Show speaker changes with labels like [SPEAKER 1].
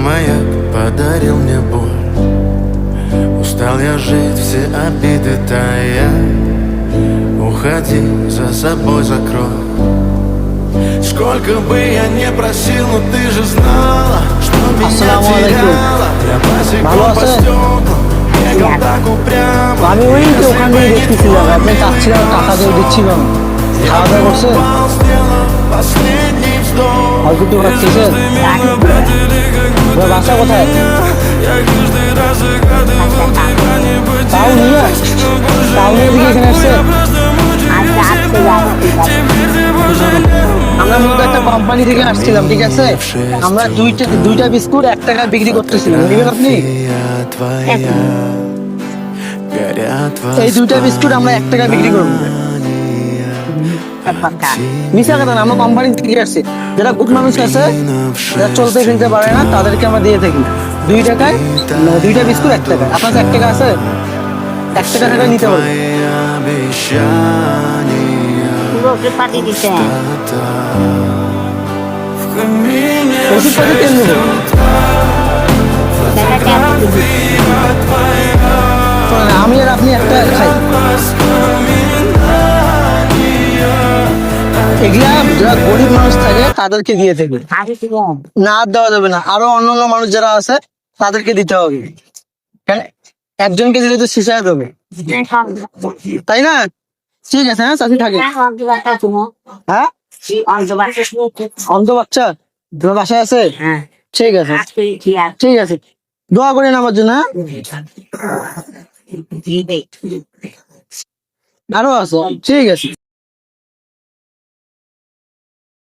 [SPEAKER 1] маяк подарил мне боль. Устал я жить, все обиды тая. Уходи, за собой закрой. Сколько бы я не просил, но ты же знала, что меня теряла. Я босиком по стеклам бегал так упрямо.
[SPEAKER 2] আমি ওই তো ওখান থেকে দেখতেছিলাম আপনি চাচ্ছিলাম টাকা দিয়ে দিচ্ছিল না খাওয়া দাওয়া করছে
[SPEAKER 1] Последний вздох.
[SPEAKER 2] হয়তো তো খাচ্ছেন বাসা কোথায় টাউনিয়া টাউনের দিকে এখানে আসছে আমরা মূলত একটা কোম্পানি থেকে আসছিলাম, ঠিক আছে? আমরা দুইটা বিস্কুট 1 টাকায় বিক্রি করতেছিলাম, নেবেন আপনি? এই দুইটা বিস্কুট আমরা 1 টাকায় বিক্রি করবো। মিশা কথা না, আমরা কোম্পানি থেকে আসছি। যারা গুড মানুষ আছে, যারা চলতে ফিরতে পারে না, তাদেরকে আমরা দিয়ে থাকি 2 টাকায় দুইটা বিস্কুট 1 টাকা। আপনার 1 টাকা আছে? 1 টাকা থেকে নিতে পারবেন। ওষুধ পাতি তেল নেবো। আমি আর আপনি একটা খাই। এগুলা যারা গরিব মানুষ থাকে তাদেরকে দিয়ে থাকবে, না দেওয়া যাবে না। আরো অন্যান্য মানুষ যারা আছে তাদেরকে দিতে হবে। একজনকে দিলে তো শেষ হয়ে যাবে, তাই না? ঠিক আছে, হ্যাঁ চাষি থাকে। হ্যাঁ অন্ধ বাচ্চা তোমার বাসায় আছে? ঠিক আছে, ঠিক আছে, দোয়া করেন আমার জন্য। আরো আছে, ঠিক আছে।